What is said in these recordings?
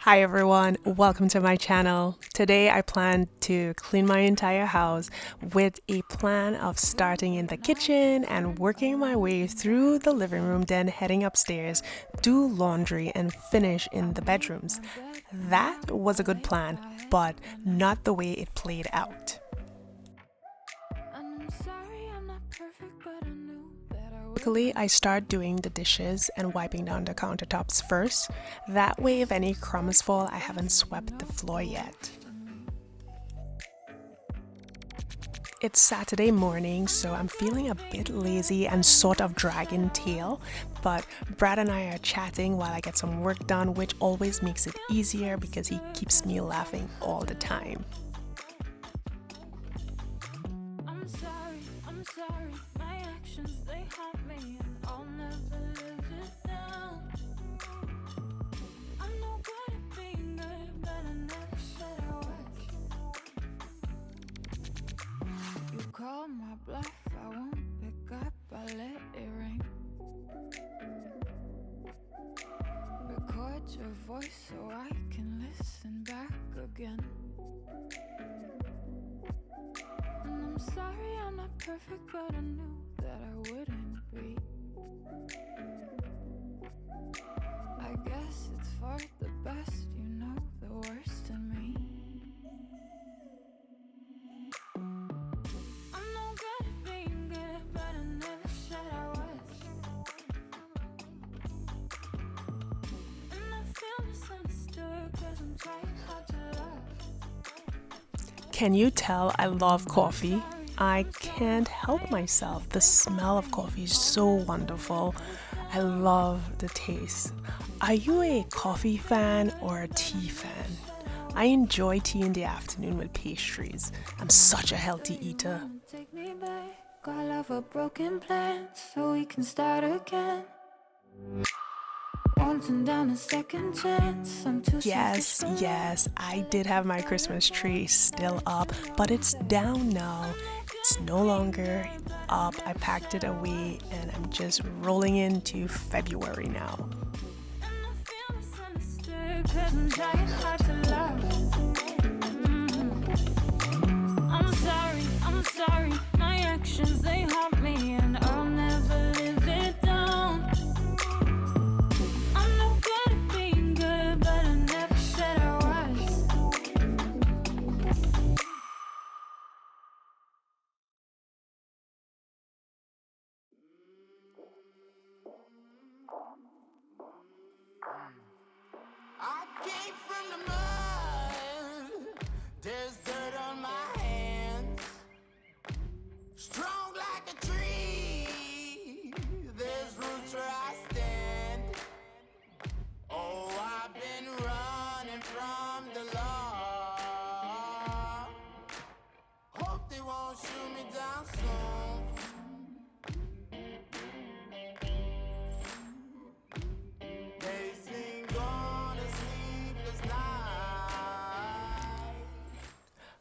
Hi everyone, welcome to my channel. Today I plan to clean my entire house with a plan of starting in the kitchen and working my way through the living room, then heading upstairs, do laundry and finish in the bedrooms. That was a good plan, but not the way it played out. Luckily, I start doing the dishes and wiping down the countertops first. That way, if any crumbs fall, I haven't swept the floor yet. It's Saturday morning, so I'm feeling a bit lazy and sort of dragging tail, but Brad and I are chatting while I get some work done, which always makes it easier because he keeps me laughing all the time. I'm sorry, my actions, they haunt me and I'll never live it down. I'm no good at being good, but I never said I was. You call my bluff, I won't pick up, I let it ring. Record your voice so I can listen back again. I'm sorry I'm not perfect, but I knew that I wouldn't be. I guess it's for the best, you know the worst in me. I'm no good at being good, but I never said I was. And I feel misunderstood, cause I'm trying hard to love. Can you tell I love coffee? I can't help myself. The smell of coffee is so wonderful. I love the taste. Are you a coffee fan or a tea fan? I enjoy tea in the afternoon with pastries. I'm such a healthy eater. Take me back. I love a broken plan so we can start again. Down a second chance. Yes, I did have my Christmas tree still up, but it's down now. It's no longer up. I packed it away and I'm just rolling into February now. I'm sorry, my actions, they haunt me and I'll never live it down. I came from the mud. There's dirt on my hands. Strong like a tree. There's roots where I stand. Oh, I've been running from the law. Hope they won't shoot me down soon.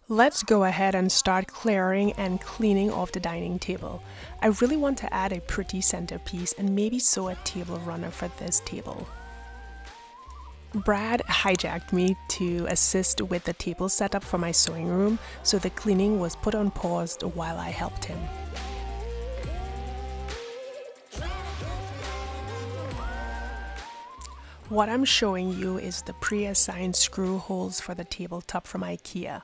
Let's go ahead and start clearing and cleaning off the dining table. I really want to add a pretty centerpiece and maybe sew a table runner for this table. Brad hijacked me to assist with the table setup for my sewing room, so the cleaning was put on pause while I helped him. What I'm showing you is the pre-assigned screw holes for the tabletop from IKEA.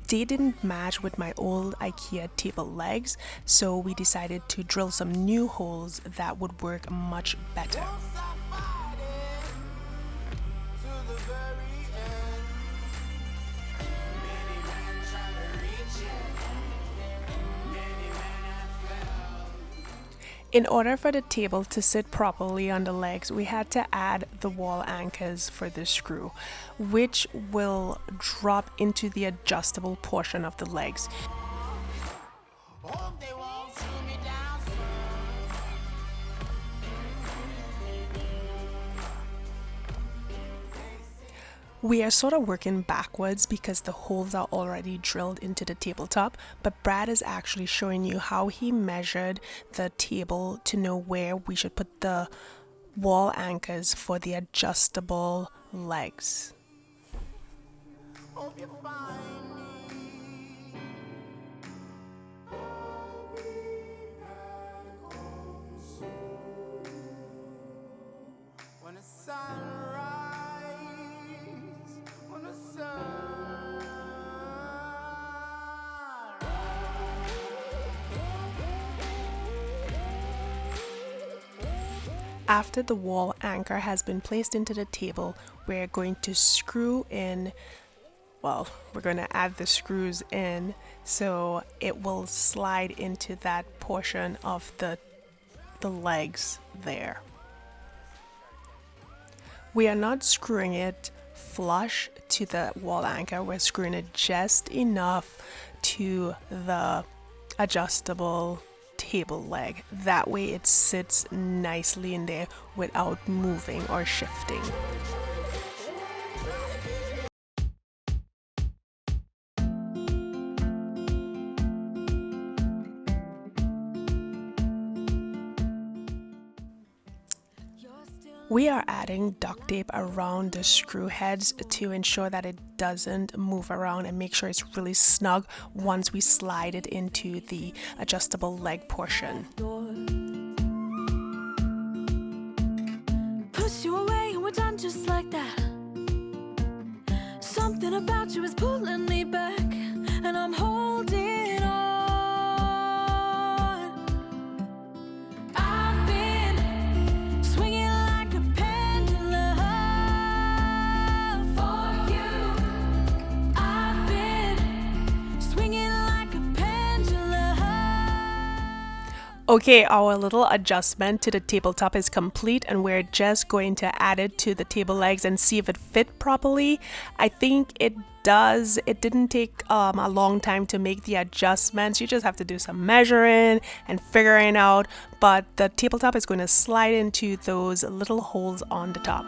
They didn't match with my old IKEA table legs, so we decided to drill some new holes that would work much better. In order for the table to sit properly on the legs, we had to add the wall anchors for the screw, which will drop into the adjustable portion of the legs. We are sort of working backwards because the holes are already drilled into the tabletop, but Brad is actually showing you how he measured the table to know where we should put the wall anchors for the adjustable legs. Hope you find me. I'll be back home soon. When the sun rises, when the sun After the wall anchor has been placed into the table, we're going to screw in, well, we're going to add the screws in so it will slide into that portion of the legs there. We are not screwing it flush to the wall anchor, we're screwing it just enough to the adjustable table leg. That way it sits nicely in there without moving or shifting. We are adding duct tape around the screw heads to ensure that it doesn't move around and make sure it's really snug once we slide it into the adjustable leg portion. Push you away and we're done just like that. Something about you is pulling me back, and I'm holding on. I've been swinging like a pendulum for you. I've been swinging like a pendulum. Okay, our little adjustment to the tabletop is complete and we're just going to add it to the table legs and see if it fit properly. I think it does. It didn't take a long time to make the adjustments. You just have to do some measuring and figuring out, but the tabletop is going to slide into those little holes on the top.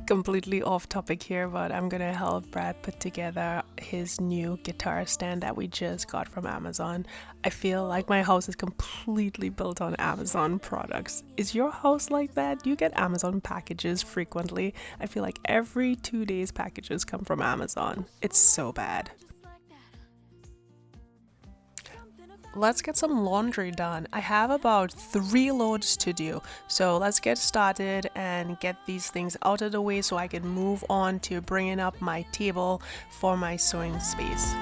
Completely off topic here, but I'm gonna help Brad put together his new guitar stand that we just got from Amazon. I feel like my house is completely built on Amazon products. Is your house like that? Do you get Amazon packages frequently? I feel like every 2 days packages come from Amazon. It's so bad. Let's get some laundry done. I have about 3 loads to do. So let's get started and get these things out of the way so I can move on to bringing up my table for my sewing space.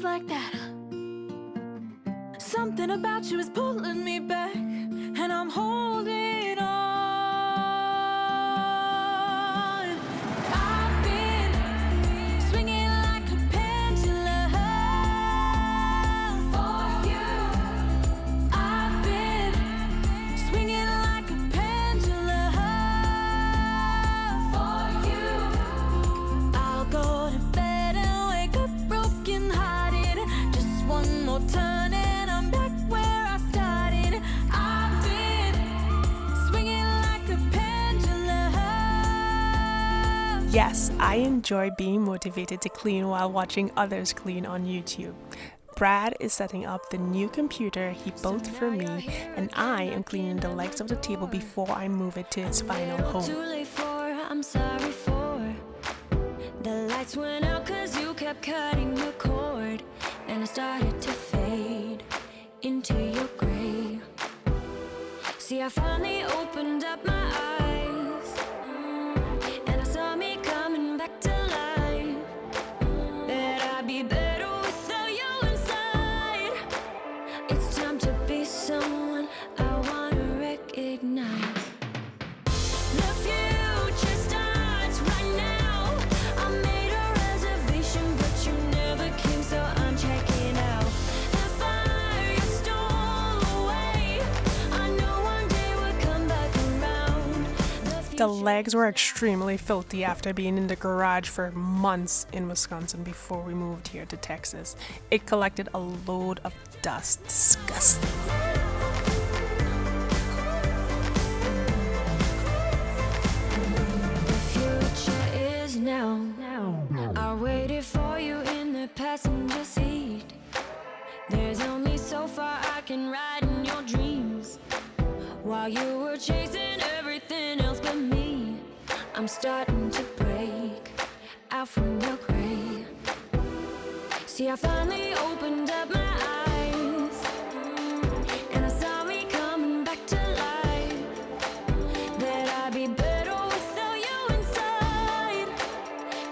Like that. Something about you is pulling me back, and I'm holding on. I've been swinging like a pendulum for you. I've been swinging like a pendulum for you. I'll go to bed and wake up broken hearted. Just one more turn and I'm back where I started. I've been swinging like a pendulum. Yes, I enjoy being motivated to clean while watching others clean on YouTube. Brad is setting up the new computer he built for me, and I am cleaning the legs of the table before I move it to its final Too home. late for, I'm sorry for. The lights went out 'cause you kept cutting the cord, and I started to fade into your gray. See, I finally opened up my eyes, and I saw me coming back to life. That I'd be better without you inside. The legs were extremely filthy after being in the garage for months in Wisconsin before we moved here to Texas. It collected a load of dust. Disgusting. The future is now. I waited for you in the passenger seat. There's only so far I can ride in your dreams. While you were chasing everything else but me, I'm starting to break out from your gray. See, I finally opened up my eyes, and I saw me coming back to life. That I'd be better without you inside.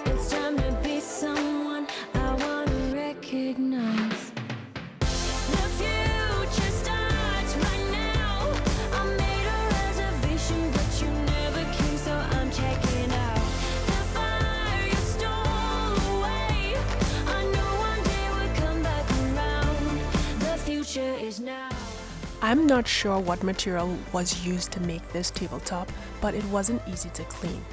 It's time to be someone I wanna recognize. The future starts right now. I made a reservation, but you never came, so I'm checking out. The fire you stole away, I know one day we'll come back around. The future is now. I'm not sure what material was used to make this tabletop, but it wasn't easy to clean.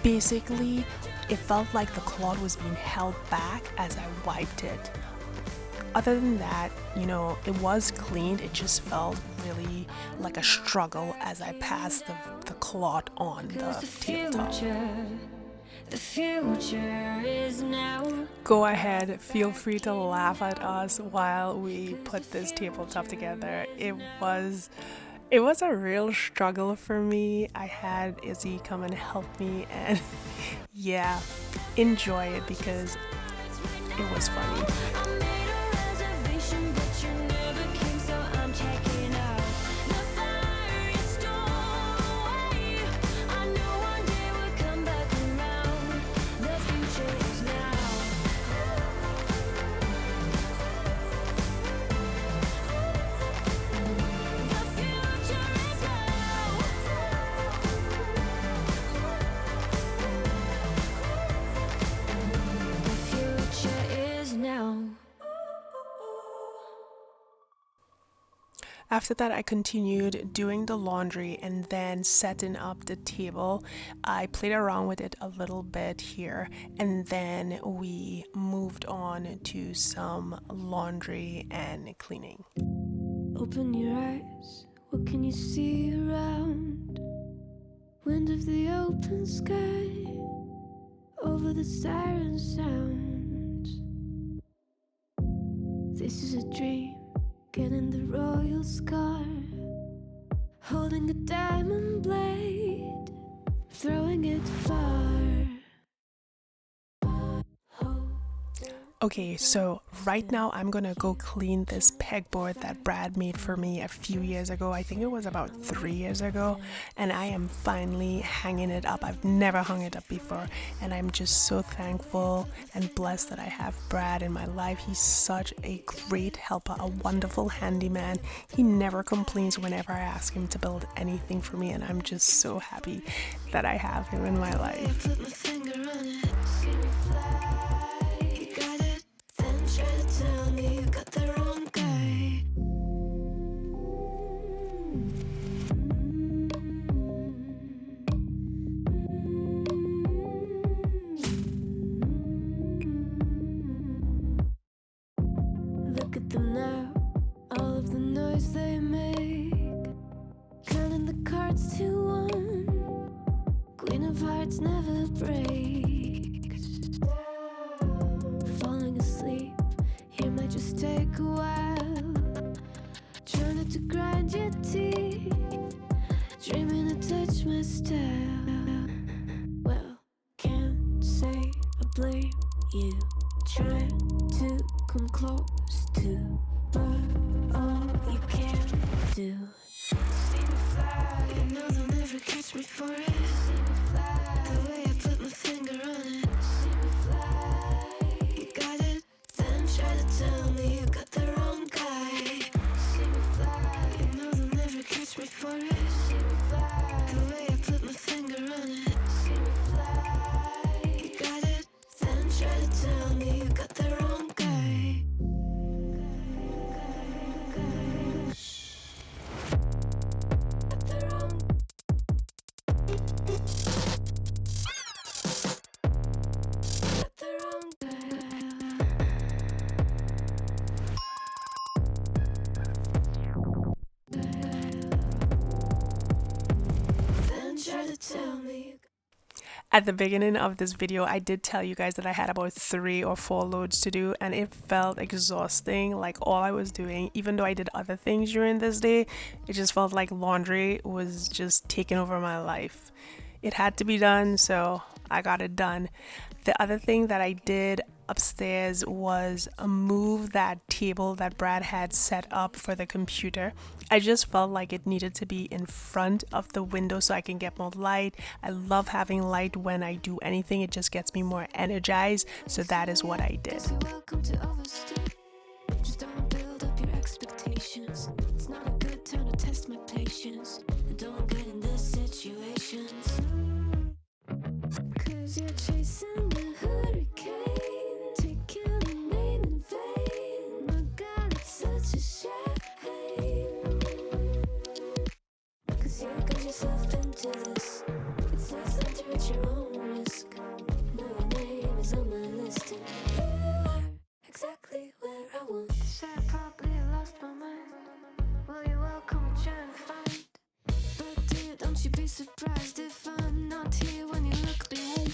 Basically, it felt like the cloth was being held back as I wiped it. Other than that, it was cleaned. It just felt really like a struggle as I passed the cloth on the 'Cause tabletop. the future is now. Go ahead, feel free to laugh at us while we put this tabletop together. It was a real struggle for me. I had Izzy come and help me, and yeah, enjoy it because it was funny. I made a reservation, but you never came, so I'm checking out. The fire you stole away, I know one day we'll come back around. The future is now. The future is now. The future is now. After that, I continued doing the laundry and then setting up the table. I played around with it a little bit here, and then we moved on to some laundry and cleaning. Open your eyes, what can you see around? Wind of the open sky, over the siren sounds. This is a dream, getting the royal scar, holding a diamond blade, throwing it far. Okay, so right now I'm gonna go clean this pegboard that Brad made for me a few years ago. I think it was about 3 years ago, and I am finally hanging it up. I've never hung it up before, and I'm just so thankful and blessed that I have Brad in my life. He's such a great helper, a wonderful handyman. He never complains whenever I ask him to build anything for me, and I'm just so happy that I have him in my life. Put my finger on it, see me fly. You got it, then try to tell me you got the wrong guy. Look at them now, all of the noise they make, counting the cards to one. Queen of hearts never breaks. Falling asleep here might just take a while. Trying not to grind your teeth, dreaming to touch my style. Well, can't say I blame you. Trying to come close to, but all you can do. See me fly, you know they'll never catch me for it. See me fly, the way I put my finger on it. See me fly, you got it, then try to tell me you got the wrong guy. See me fly, you know they'll never catch me for it. See me fly, the way I put my finger on it. See me fly, you got it, then try to tell me you got the wrong guy. At the beginning of this video, I did tell you guys that I had about 3 or 4 loads to do, and it felt exhausting. Like, all I was doing, even though I did other things during this day, it just felt like laundry was just taking over my life. It had to be done, so I got it done. The other thing that I did upstairs was move that table that Brad had set up for the computer. I just felt like it needed to be in front of the window so I can get more light. I love having light when I do anything. It just gets me more energized. So that is what I did. Welcome to overstay. Just don't build up your expectations. It's not a good time to test my patience. And don't get in this situations. Cause you're chasing the hurricane, taking the name in vain. My God, it's such a shame. Cause you got yourself into this. It's less time to reach your own risk. Now your name is on my list, and you are exactly where I want. Said I probably lost my mind. Well, you're welcome to try and find. But dear, don't you be surprised if I'm not here when you look behind.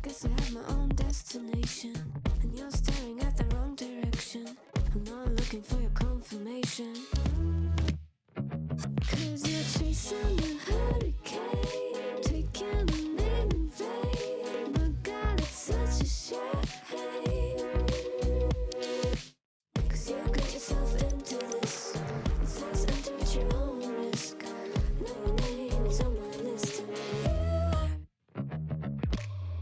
Guess I have my own destination, and you're staring at the wrong direction. I'm not looking for your confirmation. Cause you're chasing the hurricane, taking the name in vain. My God, it's such a shame. Cause you got yourself into this. It's less time to reach your own risk. Now your name is on my list, and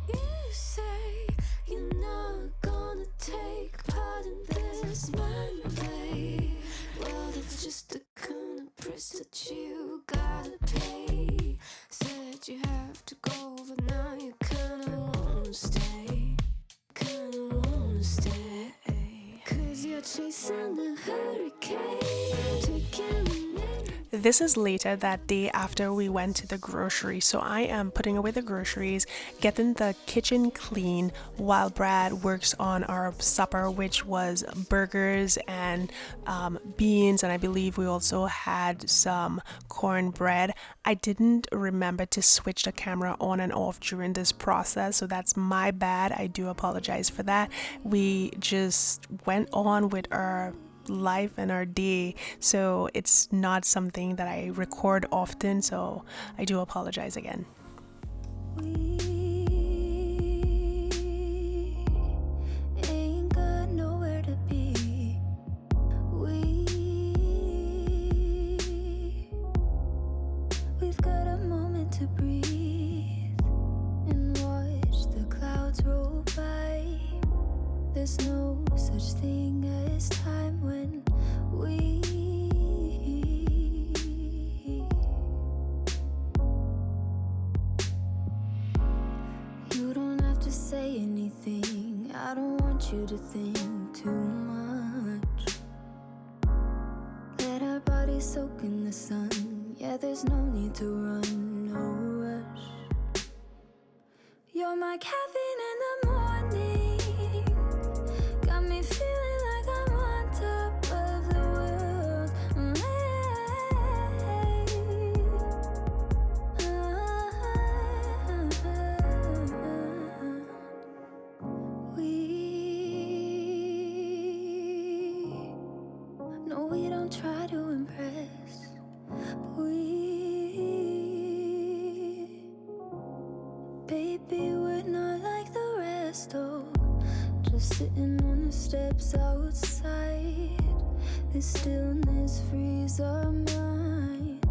you say you're not gonna take part in this mind play. Well, that's just the kind of price that you gotta pay. Said you have to go, but now you kinda wanna stay. Kinda wanna stay. Cause you're chasing the hurricane, taking the name. This is later that day after we went to the grocery, so I am putting away the groceries, getting the kitchen clean while Brad works on our supper, which was burgers and beans, and I believe we also had some cornbread. I didn't remember to switch the camera on and off during this process, so that's my bad. I do apologize for that. We just went on with our life and our day, so it's not something that I record often, so I do apologize again. We ain't got nowhere to be. We've got a moment to breathe and watch the clouds roll by. There's no such thing as time when we You don't have to say anything. I don't want you to think too much. Let our bodies soak in the sun. Yeah, there's no need to run, no rush. You're my caffeine in the morning. Got me feeling like I'm on top of the world. We don't try to impress. Baby, we're not like the rest. Oh, just sitting on the steps outside. This stillness frees our mind.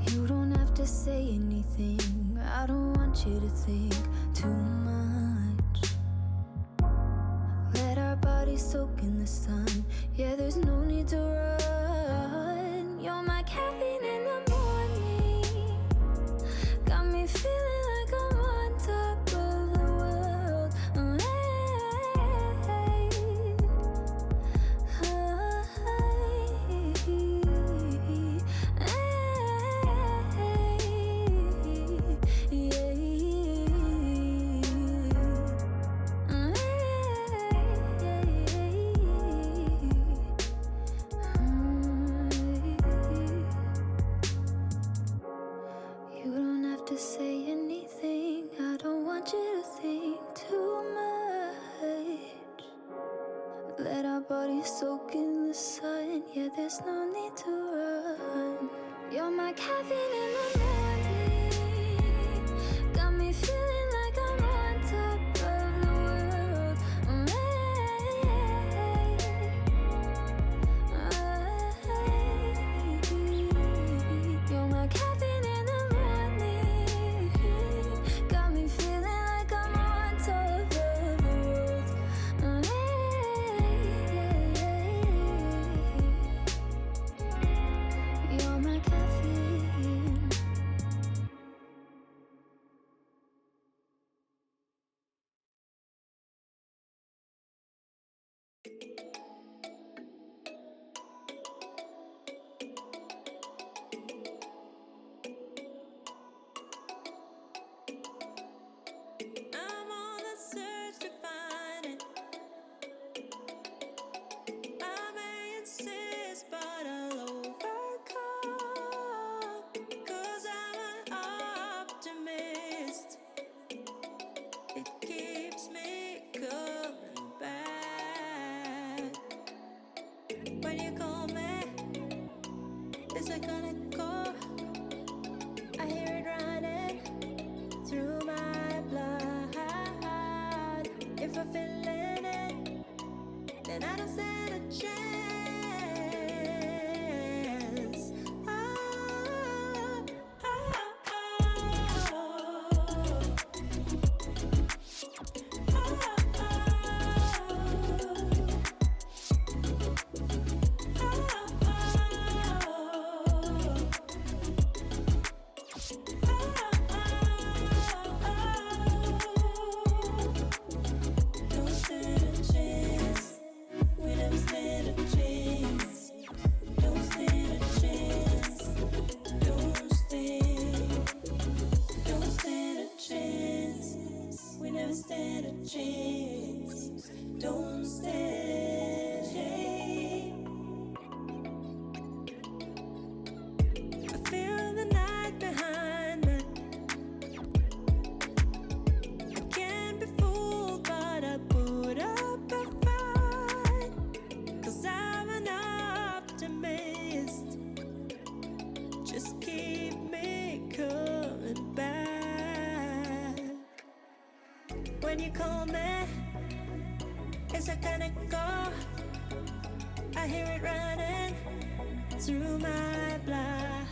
You don't have to say anything. I don't want you to think too much. Let our bodies soak in the sun. Yeah, there's no need to run. You're my caffeine in the morning. Got me feeling like I'm on top of the world. to say anything. I don't want you to think too much. Let our bodies soak in the sun. Yeah, there's no need to run. You're my caffeine in the morning. Got me feeling like I'm on top of the world. You're my caffeine in the morning. Got me feeling like I'm on top of the world. You're my caffeine. I'm on the search to find it. I may insist, but I'll overcome. 'Cause I'm an optimist. It keeps me coming back. When you call me, it's like an echo. I hear it running through my blood. If I'm feeling it, then I don't stand a chance. Oh, oh, don't stand a chance. We never stand a chance. Don't stand a chance. Don't stand a chance. We never stand a chance. Don't stand a chance. I feel the night behind me. I can't be fooled, but I put up a fight. 'Cause I'm an optimist. Just keep me coming back. When you call me, it's like an echo. I hear it running through my blood.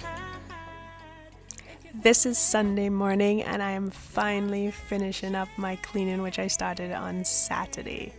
This is Sunday morning, and I am finally finishing up my cleaning, which I started on Saturday.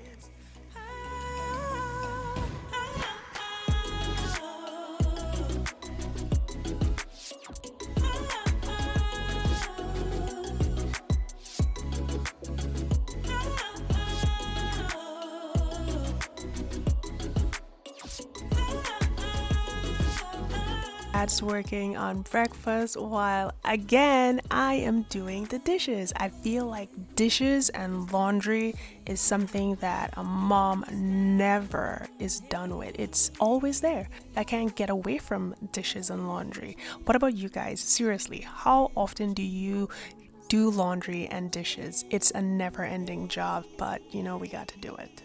Dad's working on breakfast while again I am doing the dishes. I feel like dishes and laundry is something that a mom never is done with. It's always there. I can't get away from dishes and laundry. What about you guys? Seriously, how often do you do laundry and dishes? It's a never-ending job, but you know we got to do it.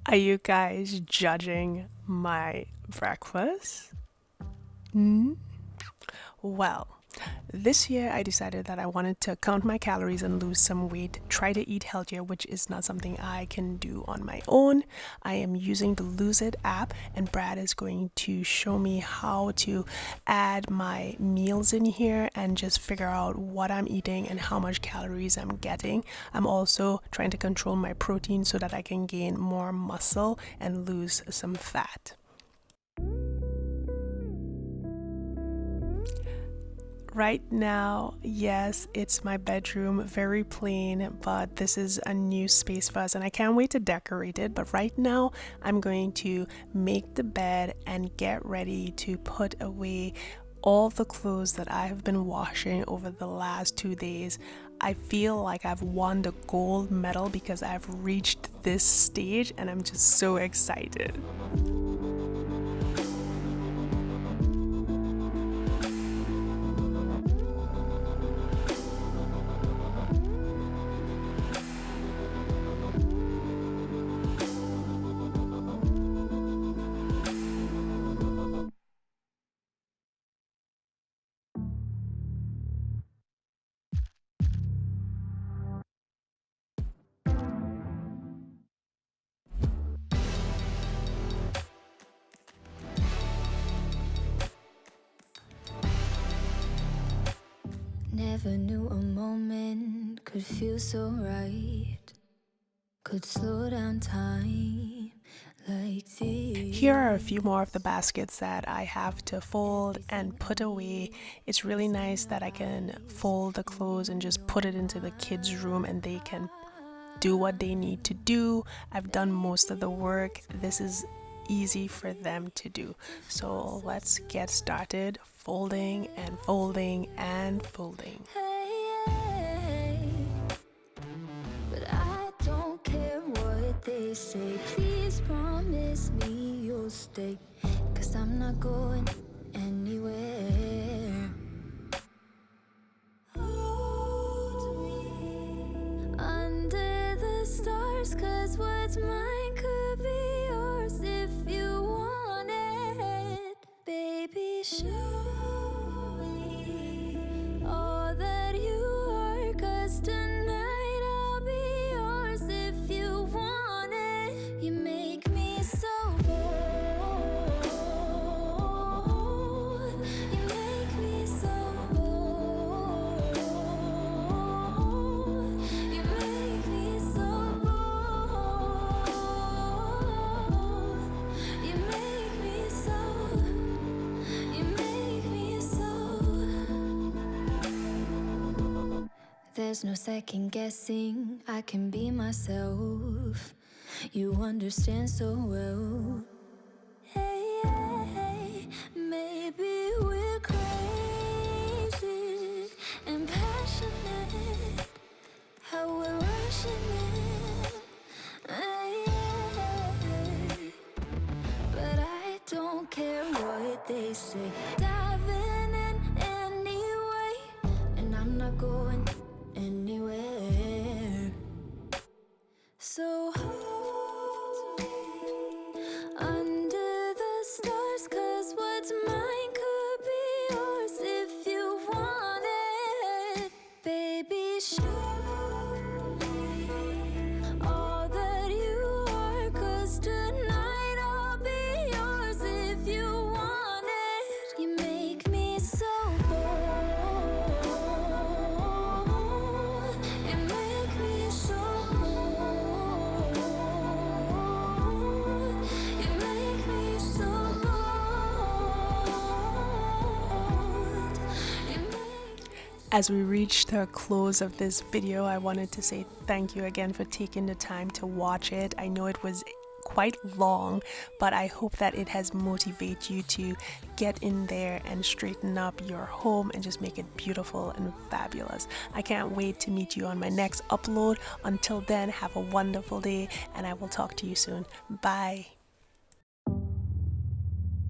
Are you guys judging my breakfast? Well, this year I decided that I wanted to count my calories and lose some weight, try to eat healthier, which is not something I can do on my own. I am using the Lose It app, and Brad is going to show me how to add my meals in here and just figure out what I'm eating and how much calories I'm getting. I'm also trying to control my protein so that I can gain more muscle and lose some fat. Right now, yes, it's my bedroom, very plain, but this is a new space for us and I can't wait to decorate it. But right now, I'm going to make the bed and get ready to put away all the clothes that I have been washing over the last 2 days. I feel like I've won the gold medal because I've reached this stage and I'm just so excited. Never knew a moment could feel so right, could slow down time like this. Here are a few more of the baskets that I have to fold and put away. It's really nice that I can fold the clothes and just put it into the kids' room and they can do what they need to do. I've done most of the work. This is easy for them to do. So let's get started folding and folding and folding. Hey, but I don't care what they say. Please promise me you'll stay, 'cause I'm not going anywhere. Hold me under the stars, 'cause what's mine could be yours if you want it. Baby, show me all that you are, 'cause tonight I'll be yours if you want it. You make me so bold. You make me so bold. You make me so bold. You make me so. You make me so. There's no second guessing, I can be myself. You understand so well. Hey, hey, hey, maybe we're crazy and passionate, how we're rushing in. Hey, hey, but I don't care what they say. Diving in anyway, and I'm not going anywhere. So hold me under the stars, 'cause what's mine could be yours if you want it. Baby, show me all that you are, 'cause tonight I'll be yours if you want it. You make me so bold. You make me so bold. You make me so bold. You make me. As we reach the close of this video, I wanted to say thank you again for taking the time to watch it. I know it was quite long, but I hope that it has motivated you to get in there and straighten up your home and just make it beautiful and fabulous. I can't wait to meet you on my next upload. Until then, have a wonderful day and I will talk to you soon. Bye.